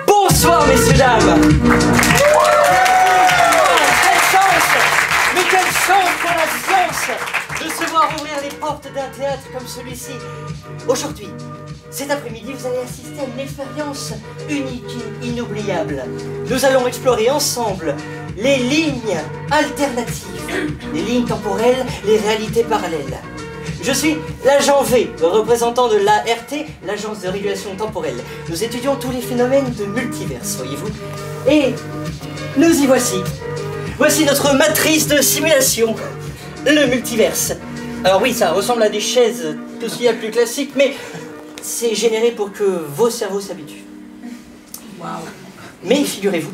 Bonsoir, messieurs, dames. Mais quelle chance pour la science de se voir ouvrir les portes d'un théâtre comme celui-ci. Aujourd'hui, cet après-midi, vous allez assister à une expérience unique et inoubliable. Nous allons explorer ensemble les lignes alternatives, les lignes temporelles, les réalités parallèles. Je suis l'agent V, représentant de l'ART, l'Agence de régulation temporelle. Nous étudions tous les phénomènes de multiverse, voyez-vous. Et nous y voici. Voici notre matrice de simulation, le multiverse. Alors oui, ça ressemble à des chaises, tout ce qu'il y a de plus classique, mais c'est généré pour que vos cerveaux s'habituent. Wow. Mais figurez-vous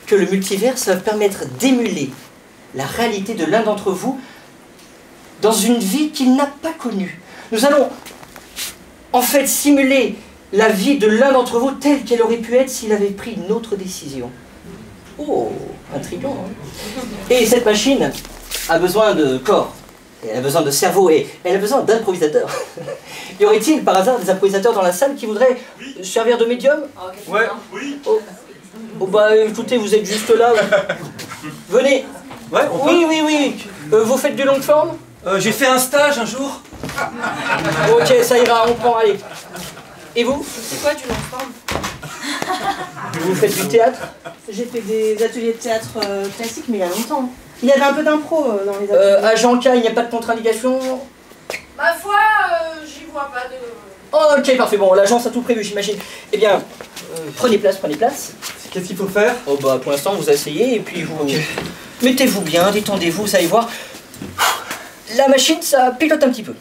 que le multiverse va permettre d'émuler la réalité de l'un d'entre vous dans une vie qu'il n'a pas connue. Nous allons en fait simuler la vie de l'un d'entre vous telle qu'elle aurait pu être s'il avait pris une autre décision. Oh, intriguant, hein? Et cette machine a besoin de corps, et elle a besoin de cerveau, et elle a besoin d'improvisateurs. Y aurait-il par hasard des improvisateurs dans la salle qui voudraient servir de médium? Ouais, oui. Oh bah écoutez, vous êtes juste là. Venez. Ouais, on peut. Oui. Vous faites du long forme? J'ai fait un stage un jour. Ok, ça ira, on prend, allez. Et vous? C'est quoi du long forme? Vous faites du théâtre? J'ai fait des ateliers de théâtre classique, mais il y a longtemps. Il y avait un peu d'impro dans les ateliers. Agent K, il n'y a pas de contre-indication? Ma foi, j'y vois pas de... Oh, ok, parfait, bon, l'agence a tout prévu, j'imagine. Eh bien, prenez place. Qu'est-ce qu'il faut faire? Oh bah, pour l'instant, vous asseyez, et puis vous... Okay. Mettez-vous bien, détendez-vous, vous allez voir. La machine, ça pilote un petit peu.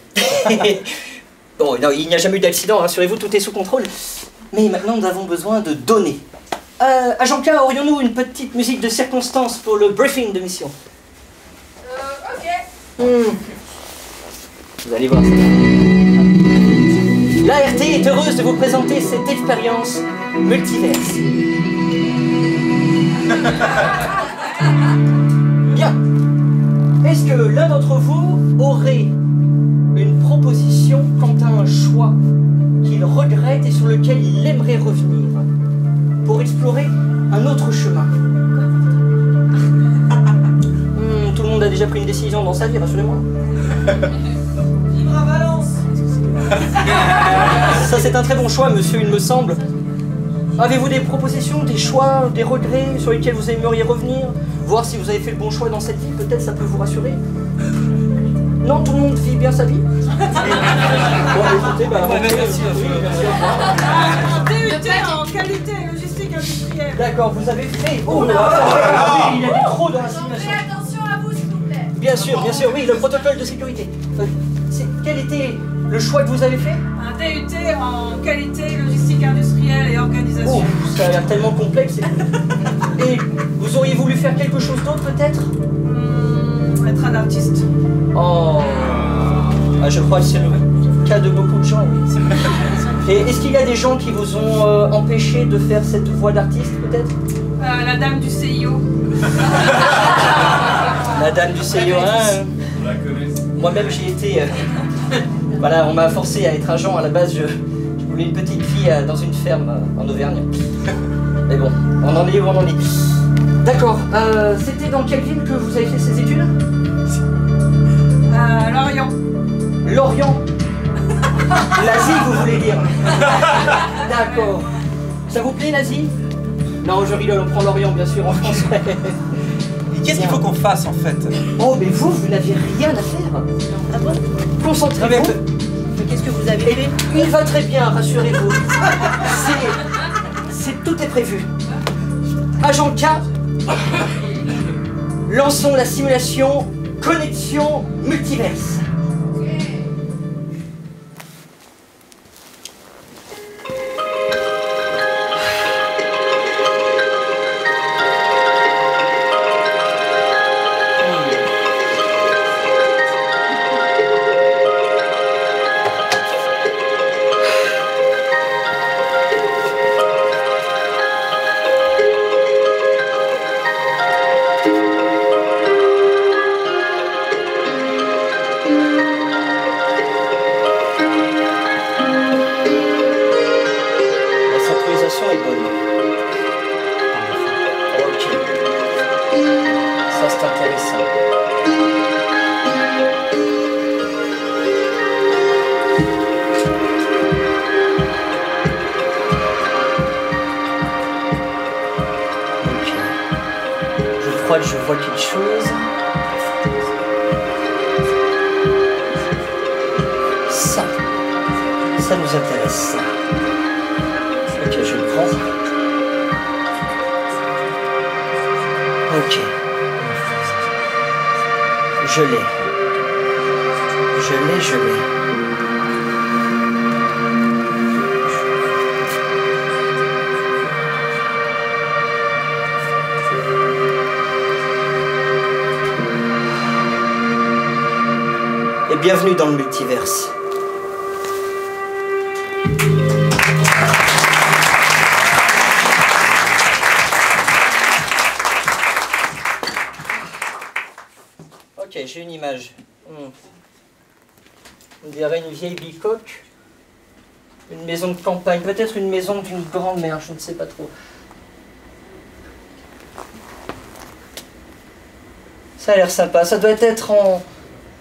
Bon, non, il n'y a jamais eu d'accident, rassurez-vous, tout est sous contrôle. Mais maintenant, nous avons besoin de données. Agent K, aurions-nous une petite musique de circonstance pour le briefing de mission? Ok. Vous allez voir. L'ART est heureuse de vous présenter cette expérience multiverse. Bien. Est-ce que l'un d'entre vous aurait une proposition quant à un choix qu'il regrette et sur lequel il aimerait revenir pour explorer un autre chemin? Tout le monde a déjà pris une décision dans sa vie, rassurez-moi. Vivre à Valence. Ça c'est un très bon choix, monsieur, il me semble. Avez-vous des propositions, des choix, des regrets sur lesquels vous aimeriez revenir? Voir si vous avez fait le bon choix dans cette vie, peut-être ça peut vous rassurer. Non, tout le monde vit bien sa vie. Bon, écoutez, bah, merci. DUT en qualité et logistique industrielle. D'accord, vous avez fait... Oh là, il y a des trous dans la simulation. Faites attention à vous, s'il vous plaît. Bien sûr, oui, le protocole de sécurité. Quel était le choix que vous avez fait? Un DUT en qualité, logistique industrielle et organisation. Oh, ça a l'air tellement complexe. Et vous auriez voulu faire quelque chose d'autre, peut-être? Être un artiste. Oh, je crois que c'est le cas de beaucoup de gens, oui. Et est-ce qu'il y a des gens qui vous ont empêché de faire cette voie d'artiste, peut-être? La dame du CIO. La dame du CIO, hein? Moi-même, j'y étais... Voilà, on m'a forcé à être agent. À la base, je voulais une petite fille dans une ferme en Auvergne. Mais bon, on en est où on en est. D'accord. C'était dans quelle ville que vous avez fait ces études? Lorient. Lorient. L'Asie, vous voulez dire? D'accord. Ça vous plaît, l'Asie? Non, je rigole, on prend l'Orient, bien sûr, en français. Et qu'est-ce qu'il faut qu'on fasse, en fait? Oh, mais vous n'aviez rien à faire. Ah bon? Concentrez-vous. Qu'est-ce que vous avez fait? Il va très bien, rassurez-vous. Tout est prévu. Agent K, Lançons la simulation connexion multiverse. Je vois quelque chose. Ça nous intéresse. Ok, je le prends. Ok. Je l'ai. Et bienvenue dans le multiverse. Ok, j'ai une image. On dirait une vieille bicoque. Une maison de campagne. Peut-être une maison d'une grand-mère, je ne sais pas trop. Ça a l'air sympa. Ça doit être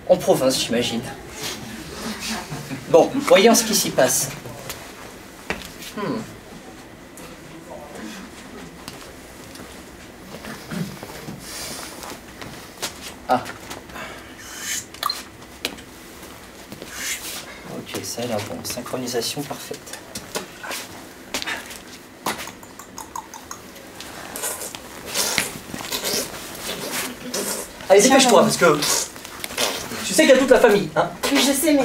en province, j'imagine. Bon, voyons ce qui s'y passe. Ah. Ok, ça a l'air bon. Synchronisation parfaite. Allez, dépêche-toi, parce que tu sais qu'il y a toute la famille, hein. Oui, je sais, mais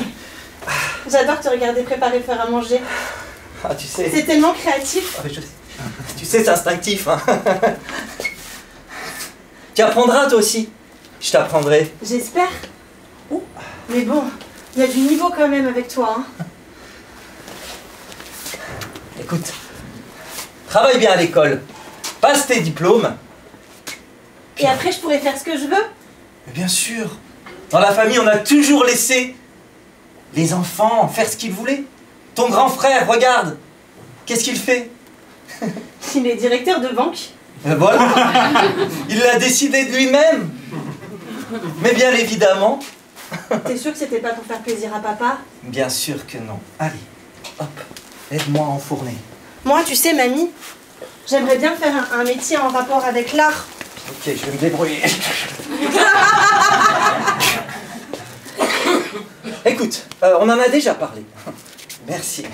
j'adore te regarder préparer, faire à manger. Ah, tu sais. C'est tellement créatif. Tu sais, c'est instinctif, hein. Tu apprendras, toi aussi. Je t'apprendrai. J'espère. Mais bon, il y a du niveau quand même avec toi, hein. Écoute, travaille bien à l'école. Passe tes diplômes. Et après, je pourrais faire ce que je veux. Mais bien sûr. Dans la famille, on a toujours laissé les enfants faire ce qu'ils voulaient. Ton grand frère, regarde. Qu'est-ce qu'il fait? Il est directeur de banque. Voilà. Il l'a décidé de lui-même. Mais bien évidemment. T'es sûr que c'était pas pour faire plaisir à papa? Bien sûr que non. Allez, hop, aide-moi à enfourner. Moi, tu sais, mamie, j'aimerais bien faire un métier en rapport avec l'art. Ok, je vais me débrouiller. Écoute, on en a déjà parlé. Merci.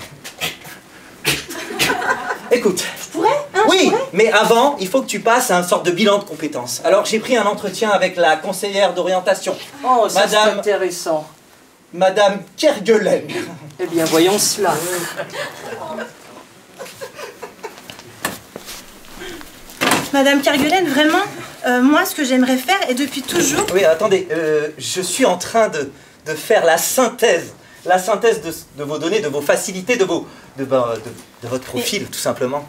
Écoute. Je pourrais, hein? Oui, je pourrais. mais avant, il faut que tu passes à un sorte de bilan de compétences. Alors, j'ai pris un entretien avec la conseillère d'orientation. Oh, ça c'est Madame- intéressant. Madame Kerguelen. Eh bien, voyons cela. Madame Kerguelen, vraiment, moi, ce que j'aimerais faire, et depuis toujours... Oui, attendez, je suis en train de faire la synthèse de vos données, de vos facilités, de votre profil, tout simplement.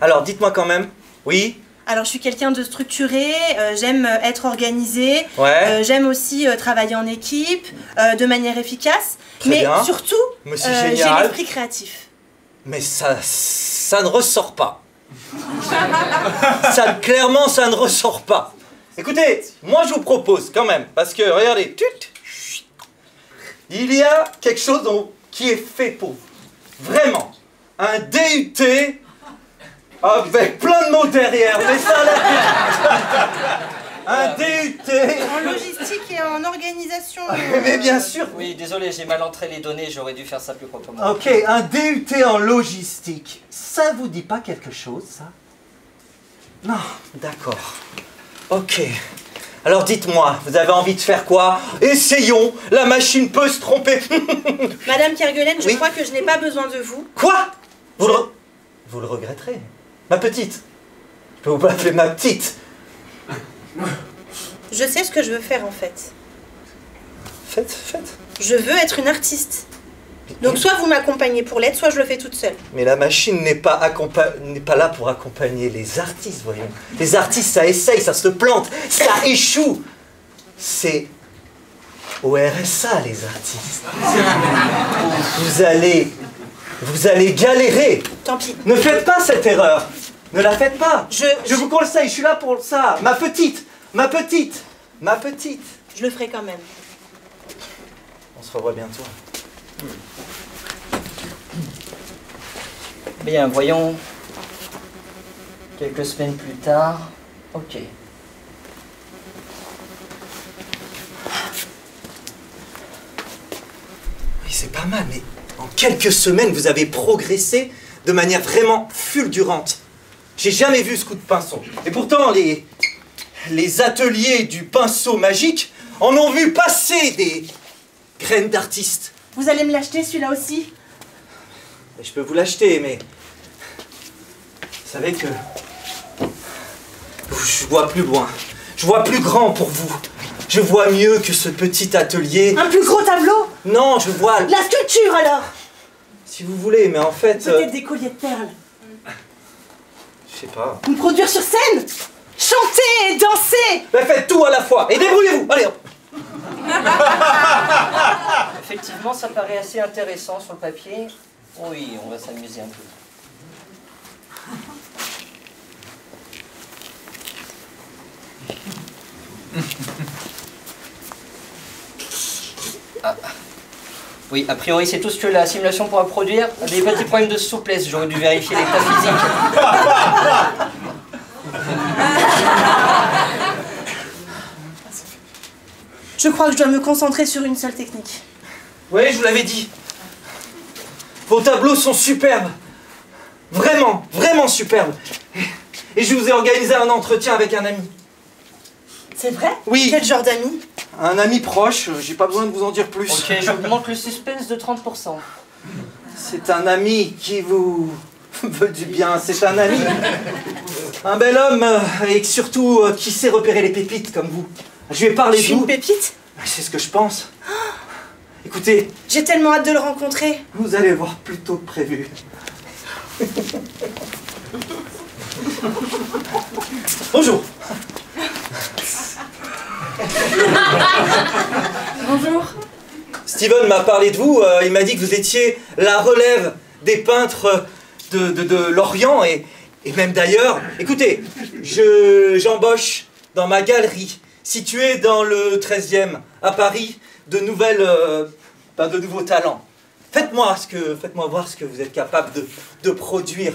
Alors, dites-moi quand même, oui? Alors, je suis quelqu'un de structuré, j'aime être organisée, Ouais. j'aime aussi travailler en équipe, de manière efficace, Très mais bien. surtout, Mais c'est j'ai génial. l'esprit créatif. Mais ça ne ressort pas. Clairement, ça ne ressort pas. Écoutez, moi je vous propose quand même, parce que regardez, il y a quelque chose qui est fait pour vous. Vraiment. Un DUT avec plein de mots derrière, mais ça a l'air un DUT. En logistique et en organisation. Mais bien sûr. Oui, désolé, j'ai mal entré les données, j'aurais dû faire ça plus proprement. Ok, un DUT en logistique. Ça vous dit pas quelque chose, ça? Non, d'accord. Ok. Alors dites-moi, vous avez envie de faire quoi? Essayons, la machine peut se tromper. Madame Kerguelen, je Oui. crois que je n'ai pas besoin de vous. Quoi? Vous le regretterez. Ma petite. Je peux vous appeler ma petite. Je sais ce que je veux faire en fait. Faites. Je veux être une artiste. Donc soit vous m'accompagnez pour l'aide, soit je le fais toute seule. Mais la machine n'est pas là pour accompagner les artistes, voyons. Les artistes, ça essaye, ça se plante, ça échoue. C'est au RSA, les artistes. Vous allez galérer. Tant pis. Ne faites pas cette erreur. Ne la faites pas. Je vous conseille, je suis là pour ça. Ma petite. Je le ferai quand même. On se revoit bientôt. Bien, voyons. Quelques semaines plus tard. Ok. Oui, c'est pas mal, mais en quelques semaines, vous avez progressé de manière vraiment fulgurante. J'ai jamais vu ce coup de pinceau. Et pourtant, les ateliers du pinceau magique en ont vu passer des graines d'artistes. Vous allez me l'acheter celui-là aussi? Je peux vous l'acheter, mais... Vous savez que... Je vois plus loin. Je vois plus grand pour vous. Je vois mieux que ce petit atelier. Un plus gros tableau? Non, je vois... La sculpture alors? Si vous voulez, mais en fait... Peut-être des colliers de perles. Je sais pas. Me produire sur scène? Chanter et danser? Ben faites tout à la fois et débrouillez-vous. Allez hop. Effectivement, ça paraît assez intéressant sur le papier. Oui, on va s'amuser un peu. Ah. Oui, a priori, c'est tout ce que la simulation pourra produire. Des petits problèmes de souplesse, j'aurais dû vérifier l'état physique. Je crois que je dois me concentrer sur une seule technique. Oui, je vous l'avais dit. Vos tableaux sont superbes. Vraiment, vraiment superbes. Et je vous ai organisé un entretien avec un ami. C'est vrai? Oui. Quel genre d'ami? Un ami proche, j'ai pas besoin de vous en dire plus. Ok, j'augmente le suspense de 30%. C'est un ami qui vous veut du bien, c'est un ami. Un bel homme et surtout qui sait repérer les pépites comme vous. Je lui ai parlé Je de suis vous. une pépite? C'est ce que je pense. Écoutez, J'ai tellement hâte de le rencontrer. vous allez voir plus tôt que prévu. Bonjour. Bonjour. Steven m'a parlé de vous, il m'a dit que vous étiez la relève des peintres de l'Orient et même d'ailleurs. Écoutez, j'embauche dans ma galerie, située dans le 13e, à Paris, de nouveaux talents. Faites-moi voir ce que vous êtes capable de produire.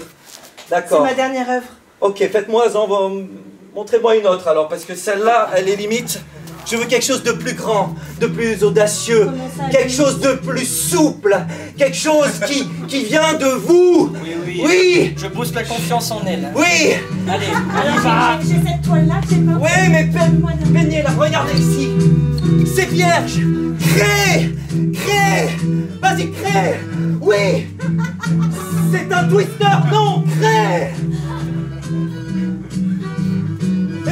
C'est D'accord. ma dernière œuvre. Ok, montrez-moi une autre alors, parce que celle-là, elle est limite. Je veux quelque chose de plus grand, de plus audacieux, Comment ça, quelque limite? chose de plus souple, quelque chose qui vient de vous. Oui. Oui. Je booste la confiance en elle. Oui, Allez, Alors j'ai cette toile-là, j'ai pas... oui, mais peignez-la, regardez ici. C'est vierge. Crée, vas-y, crée. Oui, c'est un twister, non, crée.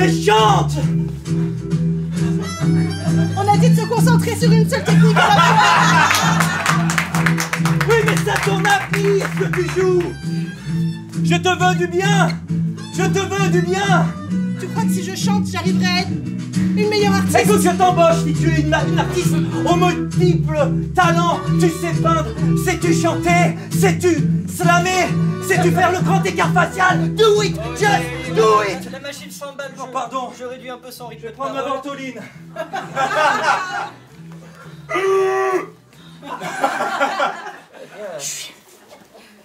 Et chante. On a dit de se concentrer sur une seule technique à la fois. Oui, mais ça tourne à pire ce que tu joues. Je te veux du bien. Je te veux du bien. Tu crois que si je chante, j'arriverai à être une meilleure artiste? Écoute, je t'embauche si tu es une artiste aux multiples talents. Tu sais peindre, sais-tu chanter, sais-tu slammer, sais-tu faire le grand écart facial. Do it, just do it. La machine s'emballe. Non, pardon. Je réduis un peu son rythme. Je vais prendre ma ventoline.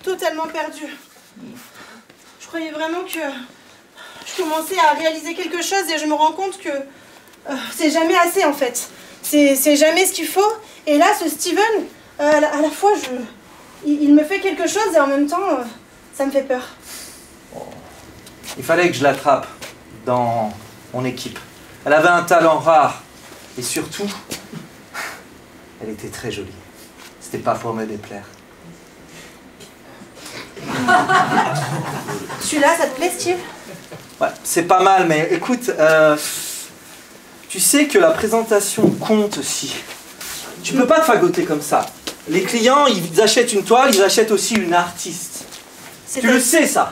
Totalement perdue. Je croyais vraiment que je commençais à réaliser quelque chose et je me rends compte que c'est jamais assez en fait. C'est jamais ce qu'il faut. Et là, ce Steven, à la fois, il me fait quelque chose et en même temps, ça me fait peur. Il fallait que je l'attrape dans mon équipe. Elle avait un talent rare. Et surtout, elle était très jolie. C'était pas pour me déplaire. Celui-là, ça te plaît, Steve? Ouais, c'est pas mal, mais écoute, tu sais que la présentation compte aussi. Tu peux pas te fagoter comme ça. Les clients, ils achètent une toile, ils achètent aussi une artiste. Tu le sais, ça.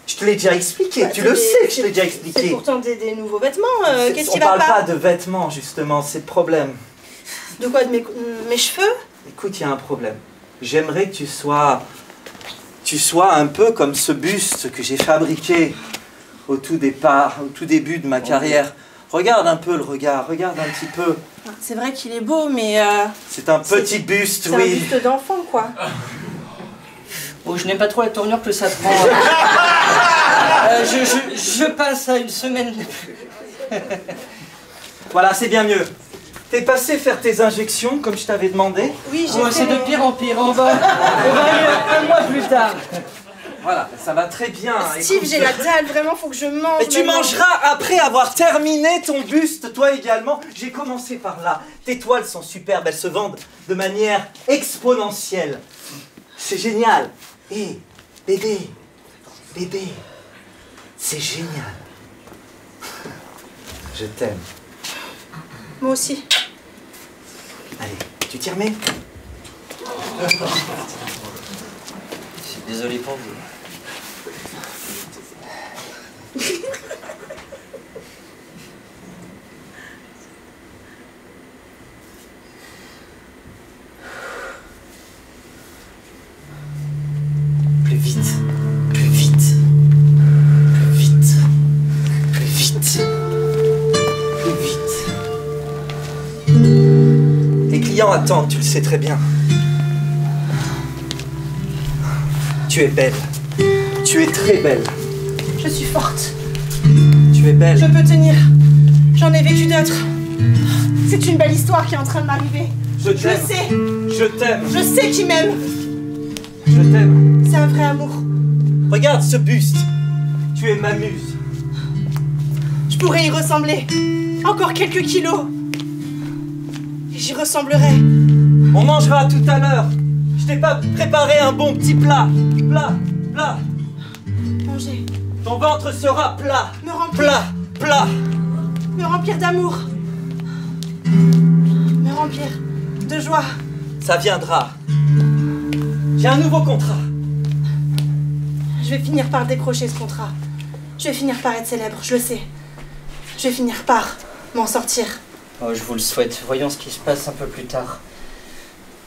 Je te l'ai déjà expliqué. Bah, tu le sais que je te l'ai déjà expliqué. C'est pourtant des nouveaux vêtements. Qu'est-ce qui On va parle pas? pas de vêtements, justement, c'est le problème. De quoi? De mes cheveux? Écoute, il y a un problème. J'aimerais que tu sois un peu comme ce buste que j'ai fabriqué au tout début de ma carrière. Regarde un peu le regard, regarde un petit peu. C'est vrai qu'il est beau, mais... C'est un petit buste, c'est oui. un buste d'enfant, quoi. Oh, je n'aime pas trop la tournure que ça prend. Je passe à une semaine de plus. Voilà, c'est bien mieux. T'es passé faire tes injections, comme je t'avais demandé. Oui, j'ai Oh, fait c'est de mes- pire en pire. On va aller un mois plus tard. Voilà, ça va très bien. Steve, Écoute, j'ai la dalle, vraiment, faut que je mange. Et tu maintenant. mangeras après avoir terminé ton buste, toi également. J'ai commencé par là. Tes toiles sont superbes, elles se vendent de manière exponentielle. C'est génial. Hé, bébé, c'est génial. Je t'aime. Moi aussi. Allez, tu t'y remets? Désolé pour vous. Plus vite, plus vite, plus vite, plus vite, plus vite. Les clients attendent, tu le sais très bien. Tu es belle. Tu es très belle. Je suis forte. Tu es belle. Je peux tenir. J'en ai vécu d'autres. C'est une belle histoire qui est en train de m'arriver. Je Je t'aime. sais. Je t'aime. Je sais qui m'aime. Je t'aime. C'est un vrai amour. Regarde ce buste. Tu es ma muse. Je pourrais y ressembler. Encore quelques kilos. Et j'y ressemblerai. On mangera tout à l'heure. Je t'ai pas préparé un bon petit plat. Plat, plat. Manger. Ton ventre sera plat. Me remplir. Plat, plat. Me remplir d'amour. Me remplir de joie. Ça viendra. J'ai un nouveau contrat. Je vais finir par décrocher ce contrat. Je vais finir par être célèbre, je le sais. Je vais finir par m'en sortir. Oh, je vous le souhaite. Voyons ce qui se passe un peu plus tard.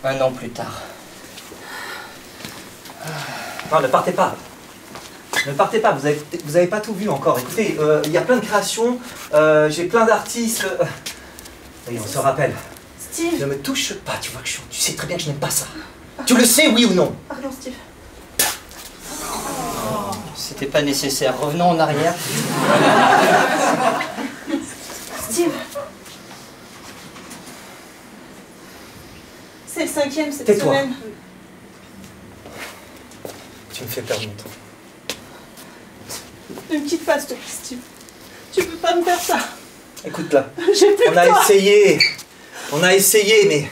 1 an plus tard. Non, ne partez pas. Ne partez pas, vous avez pas tout vu encore. Écoutez, il y a plein de créations, j'ai plein d'artistes. Oui, on se rappelle. Steve. Ne me touche pas, tu vois que tu sais très bien que je n'aime pas ça. Tu le sais, oui ou non? Pardon, Steve. C'était pas nécessaire. Revenons en arrière. Steve. C'est le 5e cette Tais-toi. semaine. Tu me fais perdre mon temps. Ne me quitte pas, s'il te plaît, Steve. Tu peux pas me faire ça. Écoute là, J'ai plus on que a toi. essayé, mais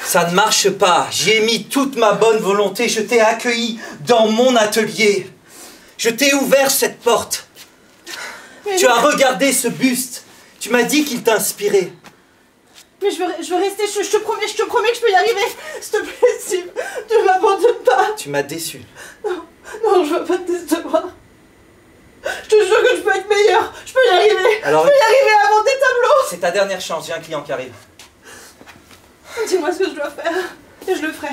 ça ne marche pas. J'ai mis toute ma bonne volonté, je t'ai accueilli dans mon atelier. Je t'ai ouvert cette porte. Mais Tu as regardé ce buste. Tu m'as dit qu'il t'inspirait. Mais je veux rester, je te promets que je peux y arriver. S'il te plaît, Steve, ne m'abandonne pas. Tu m'as déçu. Non, je veux pas te décevoir. Je te jure que je peux être meilleure. Je peux y arriver. Alors, Je peux y arriver avant tes tableaux. c'est ta dernière chance, j'ai un client qui arrive. Dis-moi ce que je dois faire et je le ferai.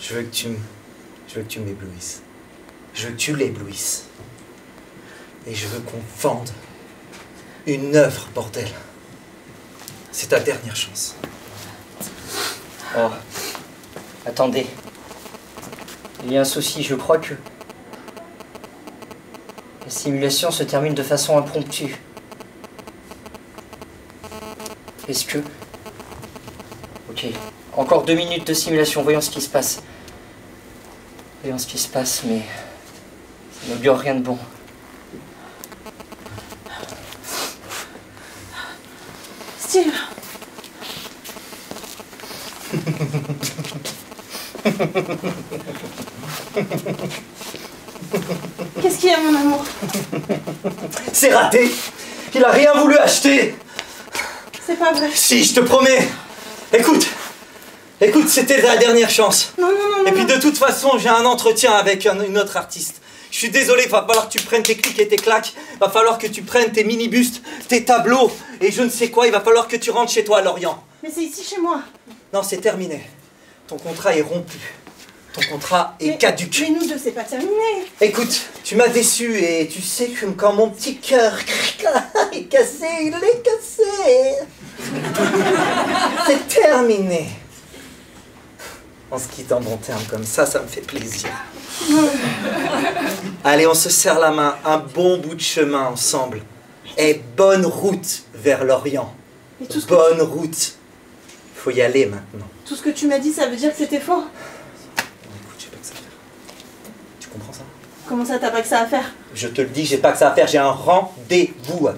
Je veux que tu m'éblouisses. Je veux que tu l'éblouisses. Et je veux qu'on vende une œuvre, bordel. C'est ta dernière chance. Oh. Attendez. Il y a un souci, je crois que... La simulation se termine de façon impromptue. Est-ce que... Ok. Encore 2 minutes de simulation, voyons ce qui se passe. Voyons ce qui se passe, mais... Ça n'augure rien de bon. Steve. Qu'est-ce qu'il y a, mon amour? C'est raté. Il a rien voulu acheter. C'est pas vrai. Si, je te promets. Écoute, c'était la dernière chance. Non, non, non, Et non, puis non. de toute façon, j'ai un entretien avec une autre artiste. Je suis désolé, va falloir que tu prennes tes clics et tes claques. Va falloir que tu prennes tes mini-bustes, tes tableaux et je ne sais quoi. Il va falloir que tu rentres chez toi à Lorient. Mais c'est ici chez moi. Non, c'est terminé. Ton contrat est rompu. Ton contrat est caduc. Mais nous deux, c'est pas terminé. Écoute, tu m'as déçu et tu sais que quand mon petit cœur est cassé, il est cassé. C'est terminé. On se quitte en bon terme comme ça me fait plaisir. Allez, on se serre la main, un bon bout de chemin ensemble. Et bonne route vers l'Orient. Et tout ce que Bonne route. Il faut y aller maintenant. Tout ce que tu m'as dit, ça veut dire que c'était faux? Écoute, j'ai pas que ça à faire. Tu comprends ça? Comment ça, t'as pas que ça à faire? Je te le dis, j'ai pas que ça à faire, j'ai un rendez-vous.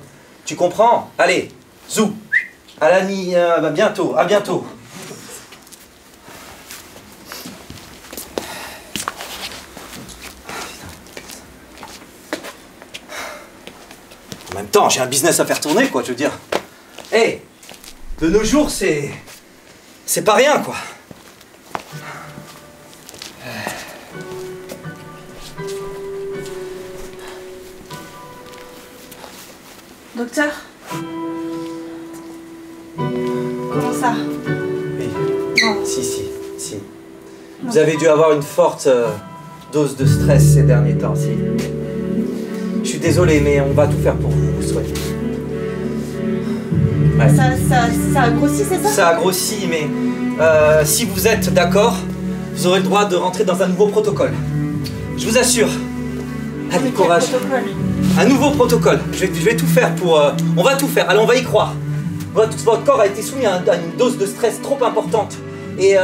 Tu comprends? Allez, zou. À la nuit, bientôt, à bientôt. En même temps, j'ai un business à faire tourner, quoi, je veux dire. Hé, de nos jours, c'est pas rien, quoi. Docteur? Comment ça? Oui. Bon. Si. Vous avez dû avoir une forte dose de stress ces derniers temps, si. Je suis désolé, mais on va tout faire pour vous soigner. Ouais. Ça a grossi, c'est ça? Ça a grossi, mais si vous êtes d'accord, vous aurez le droit de rentrer dans un nouveau protocole. Je vous assure. Allez, Mais courage. quel protocole? Un nouveau protocole. Je vais tout faire pour... on va tout faire. Allez, on va y croire. Votre corps a été soumis à une dose de stress trop importante. Et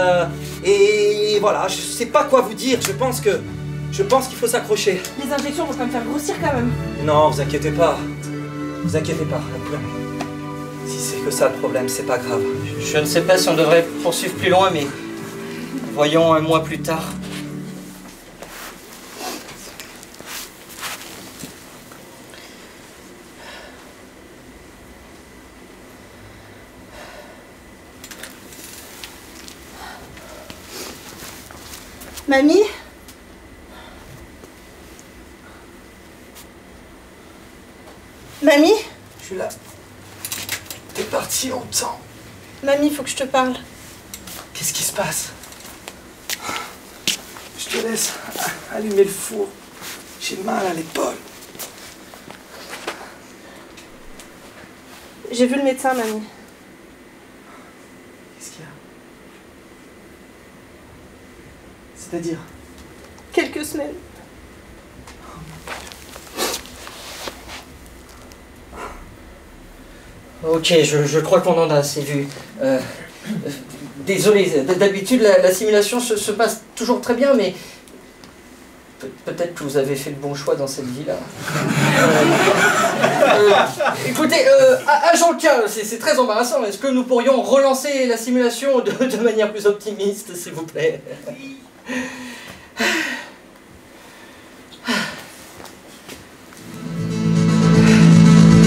voilà, je sais pas quoi vous dire. Je pense qu'il faut s'accrocher. Les injections vont pas me faire grossir quand même. Non, vous inquiétez pas. Vous inquiétez pas. Si c'est que ça le problème, c'est pas grave. Je ne sais pas si on devrait poursuivre plus loin, mais voyons un mois plus tard. Mamie? Mamie? Je suis là. T'es parti longtemps. Mamie, faut que je te parle. Qu'est-ce qui se passe? Je te laisse allumer le four. J'ai mal à l'épaule. J'ai vu le médecin, mamie. Qu'est-ce qu'il y a? C'est-à-dire? Quelques semaines. Ok, je crois qu'on en a assez vu. Désolé, d'habitude la simulation se passe toujours très bien, mais peut-être que vous avez fait le bon choix dans cette vie-là. Écoutez, agent K, c'est très embarrassant. Est-ce que nous pourrions relancer la simulation de manière plus optimiste, s'il vous plaît?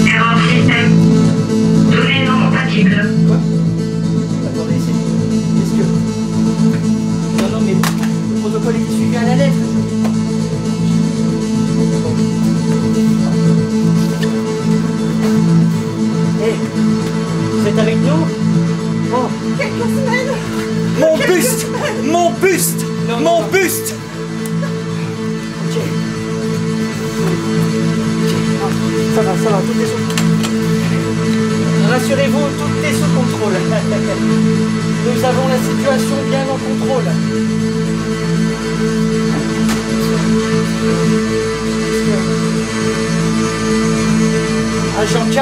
Erreur système. Données non compatibles. Quoi? Attendez, qu'est-ce que... Non, mais le protocole est suivi à la lettre. Hé, vous êtes avec nous? Oh. Quelques semaines. Mon buste! Mon buste! Non, Mon non. buste! Ok. Ça va, tout est sous... Rassurez-vous, tout est sous contrôle. Nous avons la situation bien en contrôle. Agent K.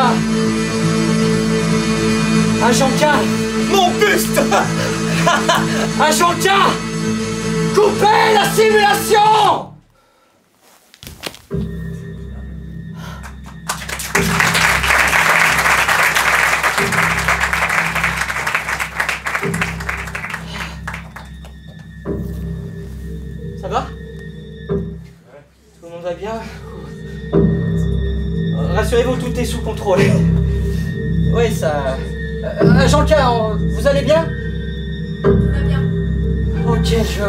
Agent K. Mon buste! Agent K. Coupez la simulation! est sous contrôle. Oui, ça... Agent K, vous allez bien? Tout va bien. Ok, Je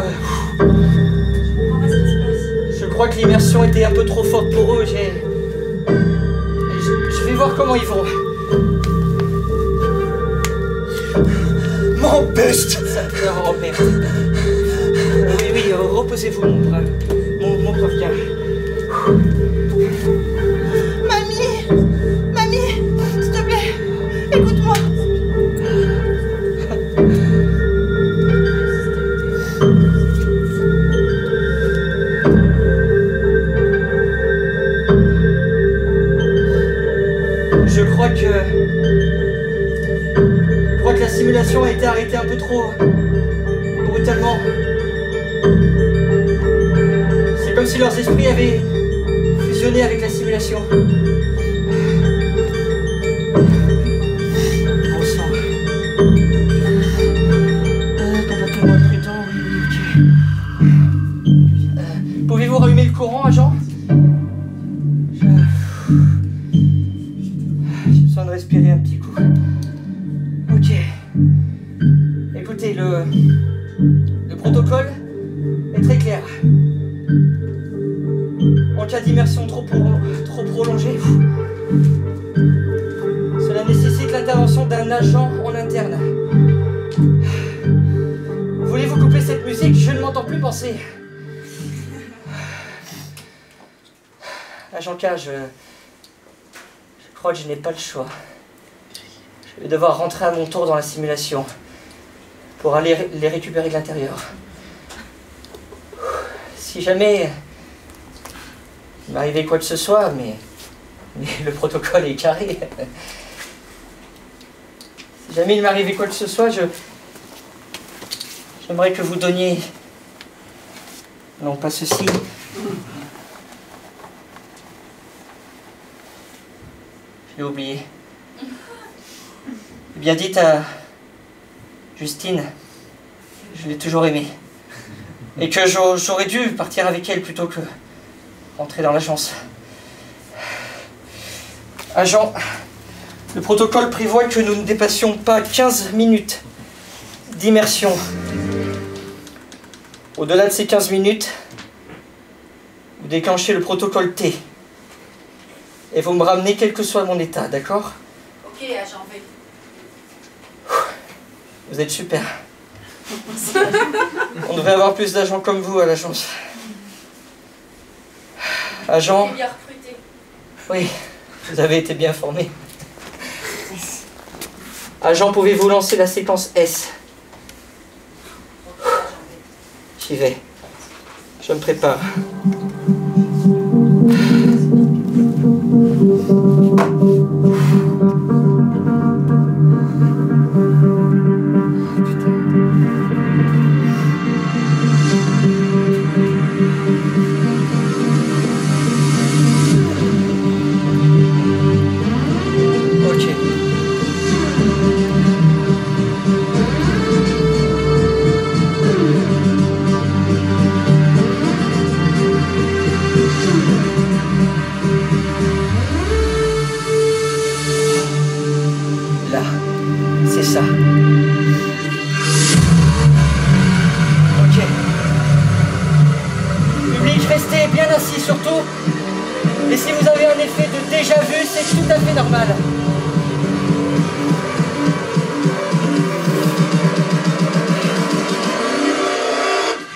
comprends pas ce qui se passe. je crois que l'immersion était un peu trop forte pour eux. Je vais voir comment ils vont. Mon peste! Ça pleure, Robert. Oui, reposez-vous, mon brave. Mon brave gars. Mamie, s'il te plaît, écoute-moi. Je crois que la simulation a été arrêtée un peu trop brutalement. C'est comme si leurs esprits avaient fusionné avec la simulation. Bon sang. Comportement prudent, oui, ok. Pouvez-vous rallumer le courant, agent? J'ai besoin de respirer un petit coup. Ok. Écoutez, le protocole est très clair. En cas d'immersion trop prolongée, cela nécessite l'intervention d'un agent en interne. Voulez-vous couper cette musique? Je ne m'entends plus penser. Agent K, je crois que je n'ai pas le choix. Je vais devoir rentrer à mon tour dans la simulation pour aller les récupérer de l'intérieur. Si jamais il m'arrivait quoi que ce soit, mais le protocole est carré. Si jamais il m'arrivait quoi que ce soit, j'aimerais que vous donniez, non pas ceci, je l'ai oublié. Bien dites à Justine, je l'ai toujours aimée. Et que j'aurais dû partir avec elle plutôt que rentrer dans l'agence. Agent, le protocole prévoit que nous ne dépassions pas 15 minutes d'immersion. Au-delà de ces 15 minutes, vous déclenchez le protocole T. Et vous me ramenez quel que soit mon état, d'accord? Ok, agent V. Vous êtes super. On devrait avoir plus d'agents comme vous à l'agence. Agent? J'ai bien recruté. Oui, vous avez été bien formé. Agent, pouvez-vous lancer la séquence S? J'y vais. Je me prépare. Ça. Ok. Public, restez bien assis surtout. Et si vous avez un effet de déjà-vu, c'est tout à fait normal.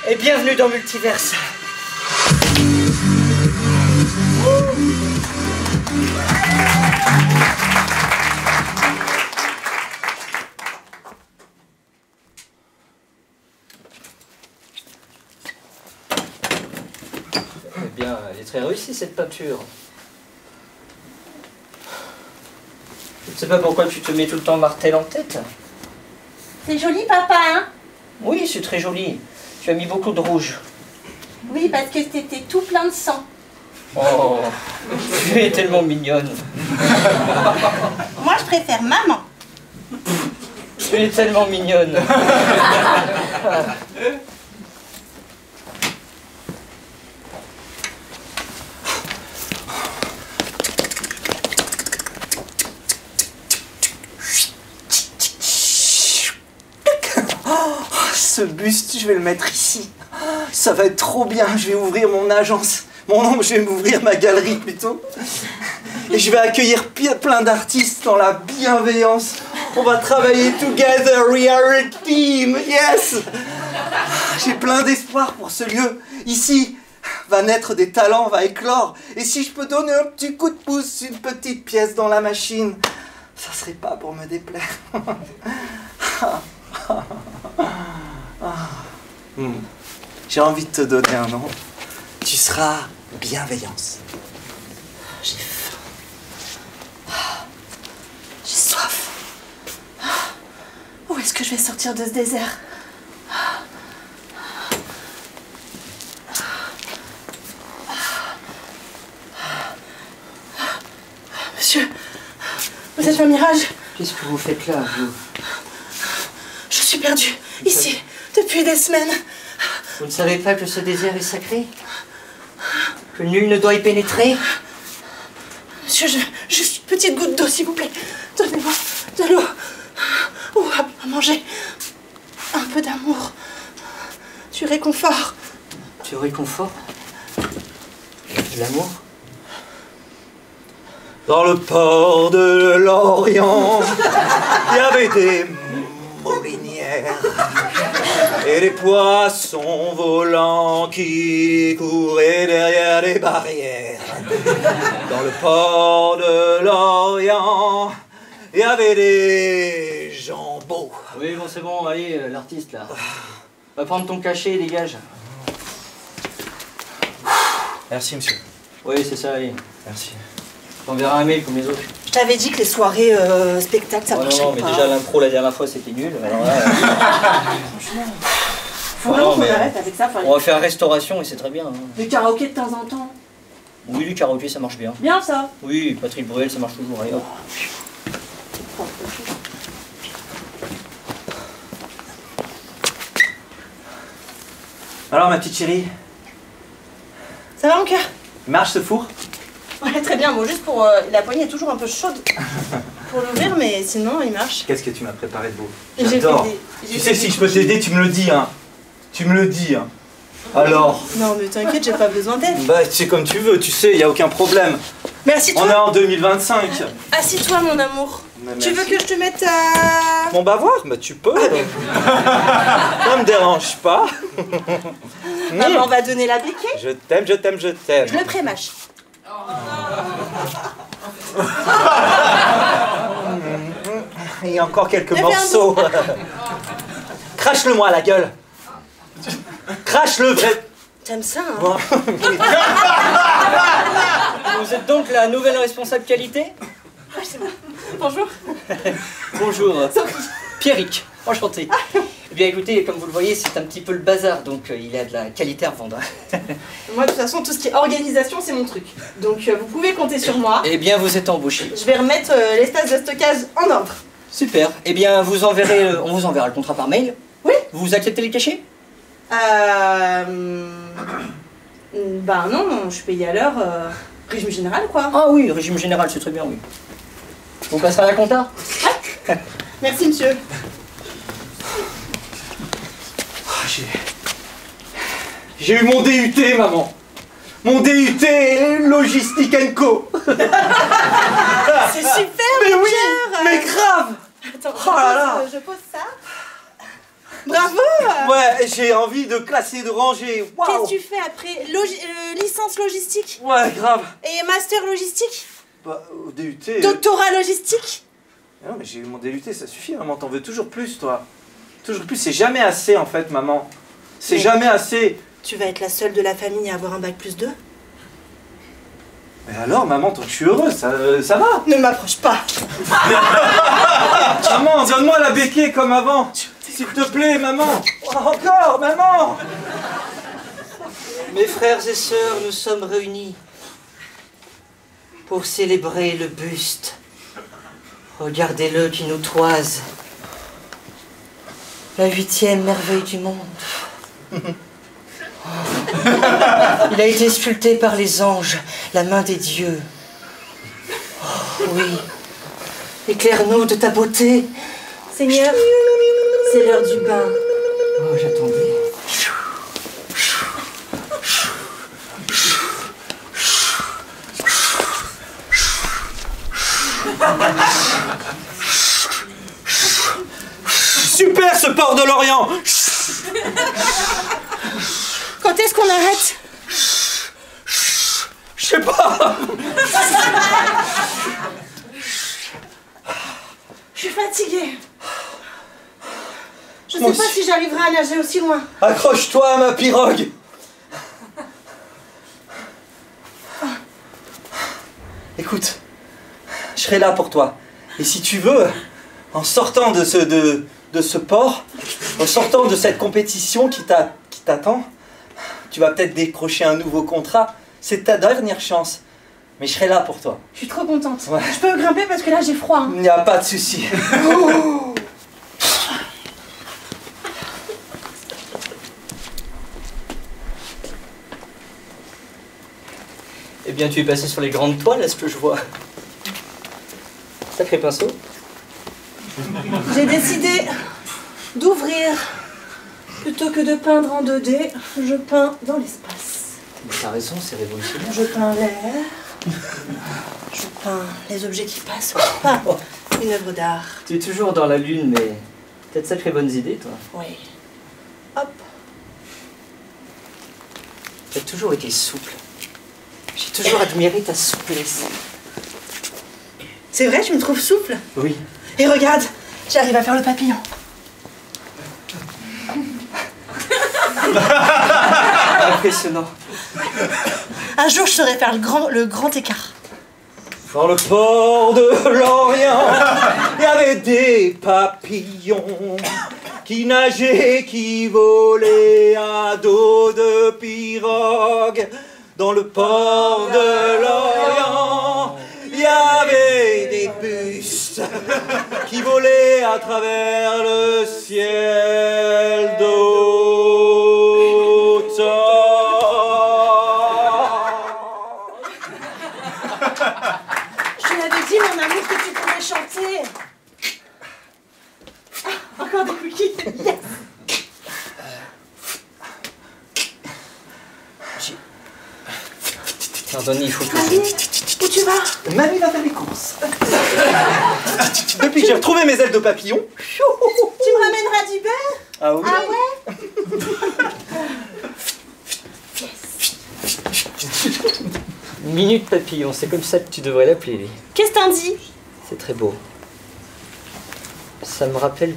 Et bienvenue dans Multiverse. Elle est très réussie cette peinture. Je ne sais pas pourquoi tu te mets tout le temps Martel en tête. C'est joli, papa, hein? Oui, c'est très joli. Tu as mis beaucoup de rouge. Oui, parce que t'étais tout plein de sang. Oh, tu es tellement mignonne. Moi, je préfère maman. Tu es tellement mignonne. ce buste, je vais le mettre ici. Ça va être trop bien, je vais ouvrir mon agence. Non, je vais m'ouvrir ma galerie plutôt. Et je vais accueillir plein d'artistes dans la bienveillance. On va travailler together, we are a team, yes! J'ai plein d'espoir pour ce lieu. Ici va naître des talents, va éclore. Et si je peux donner un petit coup de pouce, une petite pièce dans la machine, ça serait pas pour me déplaire. J'ai envie de te donner un nom. Tu seras bienveillance. J'ai faim. J'ai soif. Où est-ce que je vais sortir de ce désert? Monsieur, vous êtes un mirage? Qu'est-ce que vous faites là, vous? Je suis perdue, ici, depuis des semaines. Vous ne savez pas que ce désert est sacré? Que nul ne doit y pénétrer? Monsieur, juste une petite goutte d'eau, s'il vous plaît. Donnez-moi de l'eau. Ou à manger. Un peu d'amour. Du réconfort. Du réconfort? De l'amour? Dans le port de l'Orient, il y avait des moulinières et des poissons volants qui couraient derrière les barrières. Dans le port de l'Orient, il y avait des gens beaux. Oui, bon, c'est bon, allez, l'artiste, là. Va prendre ton cachet et dégage. Merci, monsieur. Oui, c'est ça, allez. Merci. T'enverras un mail comme les autres. Je t'avais dit que les soirées spectacles, ça marchait non, mais pas. déjà l'impro la dernière fois c'était nul. Alors là, Faut vraiment qu'on mais arrête avec ça. on va faire restauration et c'est très bien. Hein. Du karaoké de temps en temps. Oui, du karaoké ça marche bien. Bien ça. Oui, Patrick Bruel ça marche toujours. Allez, hop. Alors, ma petite chérie, Ça va mon cœur? il marche ce four? Ouais, très bien. Bon, juste pour... la poignée est toujours un peu chaude pour l'ouvrir, mais sinon, il marche. Qu'est-ce que tu m'as préparé de beau? J'ai J'adore. fait des- Tu j'ai sais, fait si des je peux t'aider, tu me le dis, hein. Tu me le dis, hein. Alors, Non, mais t'inquiète, j'ai pas besoin d'aide. bah, c'est comme tu veux, tu sais, il n'y a aucun problème. Mais assis-toi. On est en 2025. Assis-toi, mon amour. Mais Tu veux merci. que je te mette à... Mon bavoir? Bah, tu peux. Ça me dérange pas. Maman, on va donner la béquille. Je t'aime, je t'aime, je t'aime. Je le prémâche. Il y a encore quelques Il y avait un morceaux. Crache-le moi à la gueule. Crache-le, vrai. T'aimes ça, hein? Bon. Vous êtes donc la nouvelle responsable qualité? Ah, c'est moi. Bonjour. Bonjour. Pierrick, enchanté. Eh bien écoutez, comme vous le voyez, c'est un petit peu le bazar, donc il y a de la qualité à revendre. Moi, de toute façon, tout ce qui est organisation, c'est mon truc. Donc, vous pouvez compter sur moi. Eh bien vous êtes embauché. Je vais remettre l'espace de stockage en ordre. Super. Eh bien vous enverrez, on vous enverra le contrat par mail. Oui. Vous acceptez les cachets? Ben non, je suis payée à l'heure. Régime général, quoi. Ah oui, régime général, c'est très bien, oui. On passera à la compta? Merci, monsieur. J'ai eu mon DUT, maman. Mon DUT Logistique Co. C'est super, Mais mon oui, cœur. mais grave. Attends, Oh là là. je pose ça. Bravo. Ouais, j'ai envie de classer, de ranger. Waouh. Qu'est-ce que tu fais après? Licence logistique Ouais, grave. et master logistique? Bah, au DUT... Doctorat logistique? Non, mais j'ai eu mon DUT, ça suffit, maman. T'en veux toujours plus, toi. Toujours plus. C'est jamais assez, en fait, maman. C'est Mais- jamais assez. Tu vas être la seule de la famille à avoir un bac plus 2? Mais alors, maman, tant que je suis heureuse, ça va. Ne m'approche pas. Maman, donne-moi la béquille comme avant. S'il te plaît, maman. Oh, encore, maman. Mes frères et sœurs, nous sommes réunis pour célébrer le buste. Regardez-le qui nous toise. La 8e merveille du monde. Il a été sculpté par les anges, la main des dieux. Oh, oui. Éclaire-nous de ta beauté. Seigneur, c'est l'heure du bain. Oh, j'attendais. Super ce port de l'Orient. Quand est-ce qu'on arrête? Je sais pas. Je suis fatiguée. Je Moi sais pas aussi. si j'arriverai à nager aussi loin. Accroche-toi à ma pirogue. Écoute, je serai là pour toi. Et si tu veux, en sortant de ce port, en sortant de cette compétition qui t'attend, tu vas peut-être décrocher un nouveau contrat. C'est ta dernière chance. Mais je serai là pour toi. Je suis trop contente. Ouais. Je peux grimper parce que là j'ai froid. Hein. Il n'y a pas de souci. Eh bien, tu es passé sur les grandes toiles, est-ce que je vois? Sacré pinceau. J'ai décidé d'ouvrir. Plutôt que de peindre en 2D, je peins dans l'espace. Mais t'as raison, c'est révolutionnaire. Je peins l'air. Je peins les objets qui passent. Pas une œuvre d'art. Tu es toujours dans la lune, mais t'as de sacrées bonnes idées, toi. Oui. Hop. T'as toujours été souple. J'ai toujours admiré ta souplesse. C'est vrai, tu me trouves souple? Oui. Et regarde, j'arrive à faire le papillon. Impressionnant. Un jour, je saurai faire le grand écart. Dans le port de l'Orient, il y avait des papillons qui nageaient, qui volaient à dos de pirogue. Dans le port de l'Orient, il y avait des bustes qui volaient à travers le ciel d'automne. Je l'avais dit, mon amour, que tu pourrais chanter. Ah, encore des cookies. Yes. Pardonne, il faut que Mamie, où tu vas? Mamie va faire les courses. Depuis que j'ai retrouvé mes ailes de papillon. Tu me ramèneras du beurre? Ah oui. Ah ouais? Minute papillon, c'est comme ça que tu devrais l'appeler. Qu'est-ce que t'en dis? C'est très beau. Ça me rappelle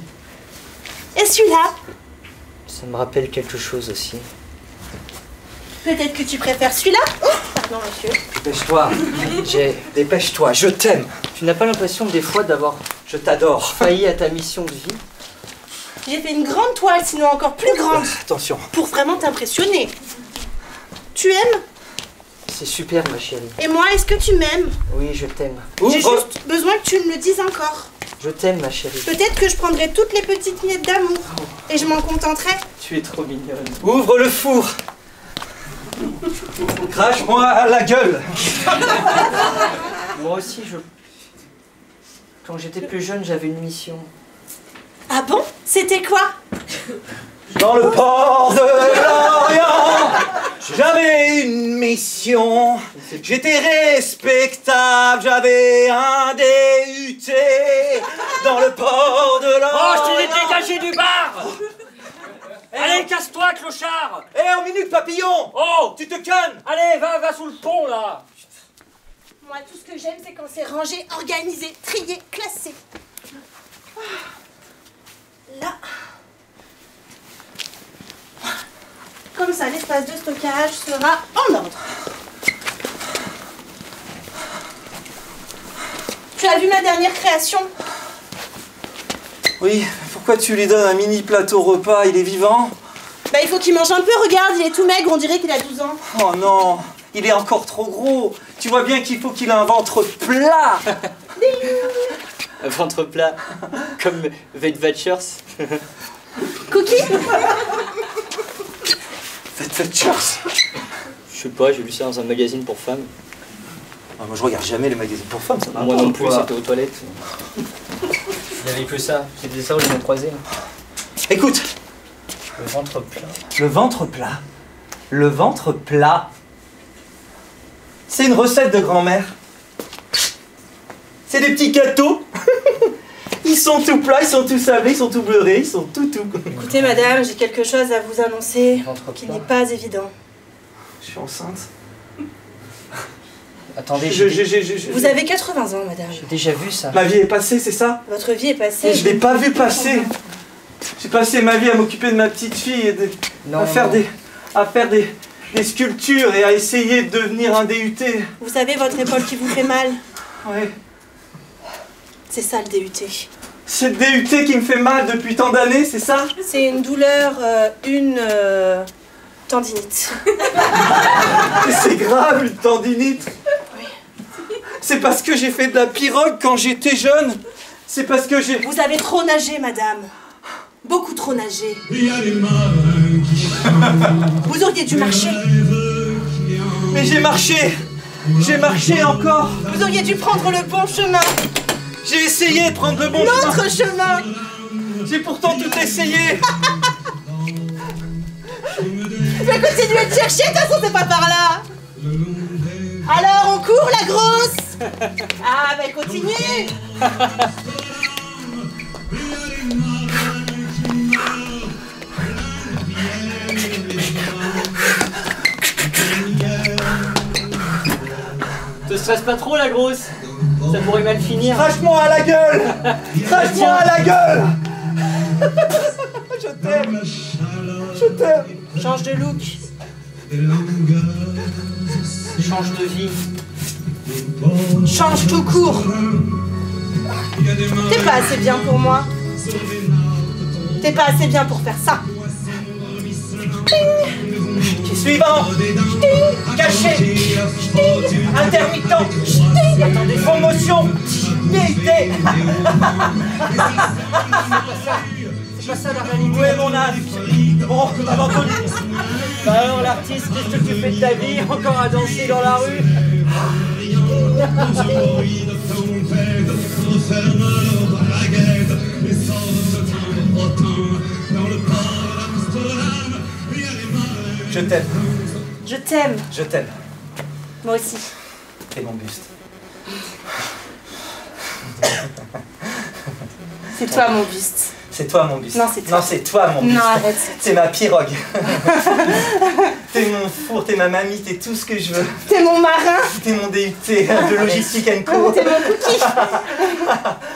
Et celui-là? quelque chose aussi. Peut-être que tu préfères celui-là? Oh, pardon, monsieur. Dépêche-toi. Dépêche-toi, je t'aime. Tu n'as pas l'impression des fois d'avoir Je t'adore. failli à ta mission de vie? J'ai fait une grande toile, sinon encore plus grande, Attention. pour vraiment t'impressionner. Tu aimes? C'est super, ma chérie. Et moi, est-ce que tu m'aimes? Oui, je t'aime. J'ai Ouvre. juste besoin que tu me le dises encore. Je t'aime, ma chérie. Peut-être que je prendrai toutes les petites miettes d'amour et je m'en contenterai. Tu es trop mignonne. Ouvre le four. Crache-moi à la gueule. Moi aussi, quand j'étais plus jeune, j'avais une mission. Ah bon? C'était quoi? Dans le port de l'Orient, j'avais une mission. J'étais respectable, j'avais un DUT. Dans le port de l'Orient. Oh, je t'ai dégagé du bar! Allez, casse-toi, clochard! Eh, en minute, papillon. Oh! Tu te cannes. Allez, va sous le pont, là! Moi, tout ce que j'aime, c'est quand c'est rangé, organisé, trié, classé. Là. Comme ça, l'espace de stockage sera en ordre. Tu as vu ma dernière création? Oui, pourquoi tu lui donnes un mini plateau repas? Il est vivant? Bah, il faut qu'il mange un peu, regarde, il est tout maigre, on dirait qu'il a 12 ans. Oh non, il est encore trop gros. Tu vois bien qu'il faut qu'il ait un ventre plat. Un ventre plat, comme Weight Watchers. Cookie? Faites chance. Je sais pas, j'ai lu ça dans un magazine pour femmes. Ah, moi je regarde jamais les magazines pour femmes, ça va. Moi non plus, c'était aux toilettes. Il n'y avait que ça. C'était ça où je m'ai croisé. Écoute, Le ventre plat. Le ventre plat. Le ventre plat. C'est une recette de grand-mère. C'est des petits gâteaux. Ils sont tout plats, ils sont tout sablés, ils sont tout beurrés, ils sont tout. Écoutez, madame, j'ai quelque chose à vous annoncer qui n'est pas évident. Je suis enceinte. Attendez, Vous avez 80 ans, madame. j'ai déjà vu ça. Ma vie est passée, c'est ça? Votre vie est passée. Je l'ai pas vu passer. J'ai passé ma vie à m'occuper de ma petite fille et à faire des sculptures et à essayer de devenir un DUT. Vous savez, votre épaule qui vous fait mal, Ouais. c'est ça le DUT. C'est le DUT qui me fait mal depuis tant d'années, c'est ça? C'est une douleur, tendinite. C'est grave, une tendinite. Oui. C'est parce que j'ai fait de la pirogue quand j'étais jeune. C'est parce que j'ai... Vous avez trop nagé, madame. Beaucoup trop nagé. Vous auriez dû marcher. Mais j'ai marché. J'ai marché encore. Vous auriez dû prendre le bon chemin. J'ai essayé de prendre le bon chemin. L'autre chemin. J'ai pourtant tout essayé. Je vais continuer de chercher, de toute façon c'est pas par là. Alors on court la grosse. Ah mais continue. Te stresse pas trop la grosse. Ça pourrait mal finir. Crache-moi à la gueule. Crache-moi à la gueule. Je t'aime. Je t'aime. Change de look. Change de vie. Change tout court. T'es pas assez bien pour moi. T'es pas assez bien pour faire ça. Suivant. Caché. Intermittent. Attendez, promotion. DUT. C'est pas ça la réalité. Où est mon âge? Bon, vous m'avez entendu. Bah alors l'artiste, qu'est-ce que tu fais de ta vie? Encore à danser dans la rue? Je t'aime. Je t'aime. Je t'aime. Moi aussi. Et mon buste. C'est toi mon buste. C'est toi mon buste. Non, c'est toi. Non, c'est toi mon buste. Non, arrête. C'est ma pirogue. T'es mon four, t'es ma mamie, t'es tout ce que je veux. T'es mon marin. T'es mon DUT de Logistique & Co. T'es mon cookie.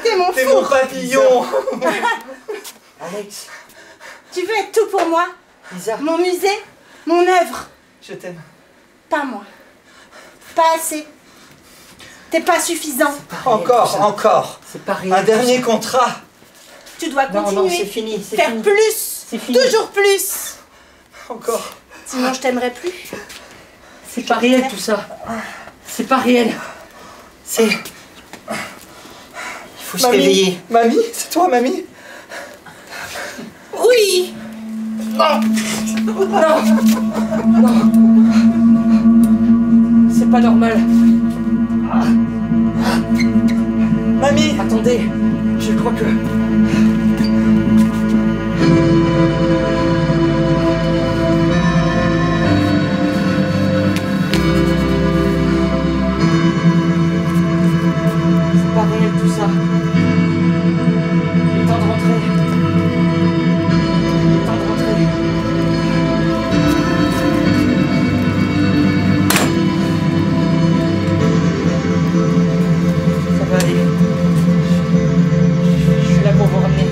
T'es mon T'es mon four. papillon. Alex, Tu veux être tout pour moi. Lisa, Mon musée, mon œuvre. Je t'aime. Pas moi. Pas assez. T'es pas suffisant. Encore. c'est pas réel. Un dernier contrat. Tu dois Non, continuer. non, c'est fini, c'est Faire fini. plus. C'est fini. Toujours plus. Encore. Sinon je t'aimerais plus. C'est pas réel tout ça. C'est pas réel. C'est... Il faut se Mamie. réveiller. Mamie, c'est toi mamie? Oui. C'est pas normal. Mamie. Attendez, je crois que... C'est pas réel tout ça. Il est temps de rentrer. Il est temps de rentrer. Ça va aller. Je suis là pour vous ramener.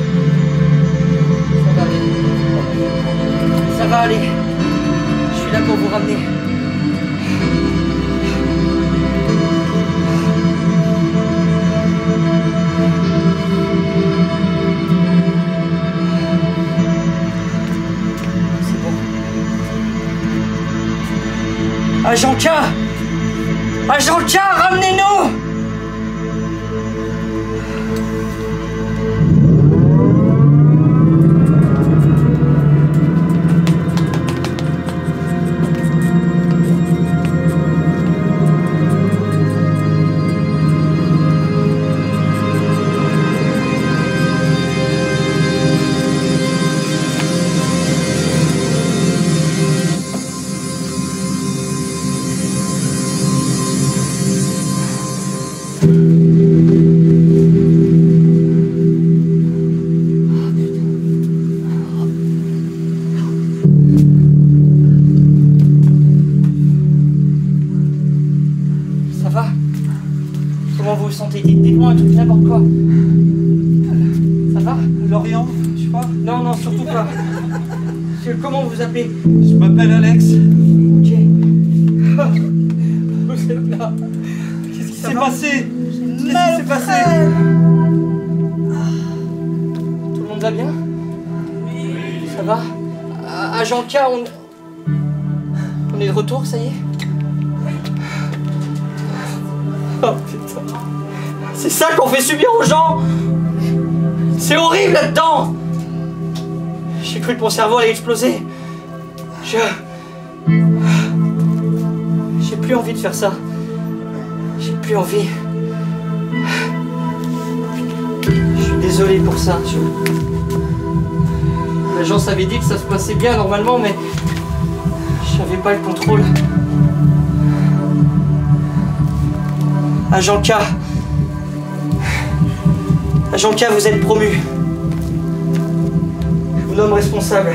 Ça va aller. Ça va aller. Je suis là pour vous ramener. C'est bon. Agent K! Agent K, ramenez-nous! dites-moi un truc, n'importe quoi. Ça va? Lorient, je sais pas. Non, non, surtout pas. Comment vous vous appelez? Je m'appelle Alex. Ok. Vous êtes là. Qu'est-ce qui s'est passé? Qu'est-ce qui s'est passé? Tout le monde va bien? Oui. Ça va? À Jean-Cas, on est de retour, ça y est? Oh putain. C'est ça qu'on fait subir aux gens! C'est horrible là-dedans! J'ai cru que mon cerveau allait exploser. J'ai plus envie de faire ça. J'ai plus envie. Je suis désolé pour ça. L'agence avait dit que ça se passait bien normalement, mais j'avais pas le contrôle. Agent K. Agent K, vous êtes promu. Je vous nomme responsable.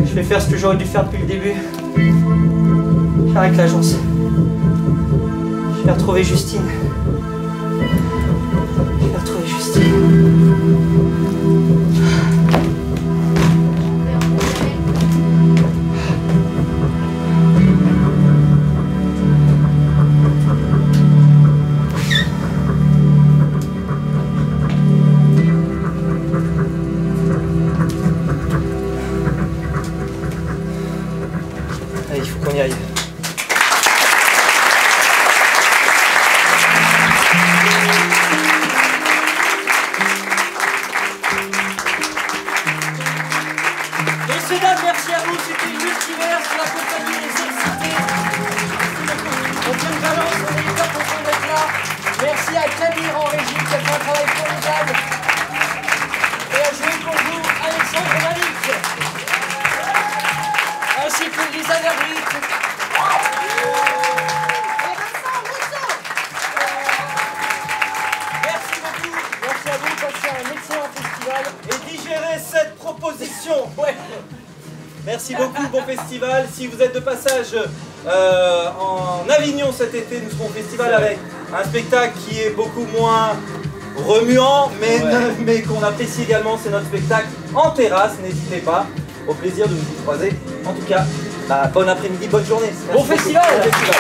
Je vais faire ce que j'aurais dû faire depuis le début. J'arrête l'agence. Je vais retrouver Justine. Je vais retrouver Justine. Allez, il faut qu'on y aille. Messieurs, dames, merci à vous. C'était Multivers pour la compagnie des Excités. On tient une balance, on est hyper content d'être là. Merci à Camille en régie qui a fait un travail formidable. Et à jouer pour vous, Alexandre Malik. Ainsi que Lisa Verbrick. Merci beaucoup. Merci à vous, passez un excellent festival. Et digérez cette proposition. Ouais. Merci beaucoup, bon festival. Si vous êtes de passage en Avignon cet été, nous serons au festival avec un spectacle qui est beaucoup moins remuant, mais qu'on apprécie également. C'est notre spectacle en terrasse, n'hésitez pas. Au plaisir de vous croiser. En tout cas, bon après-midi, bonne journée. Bon festival. Bon festival.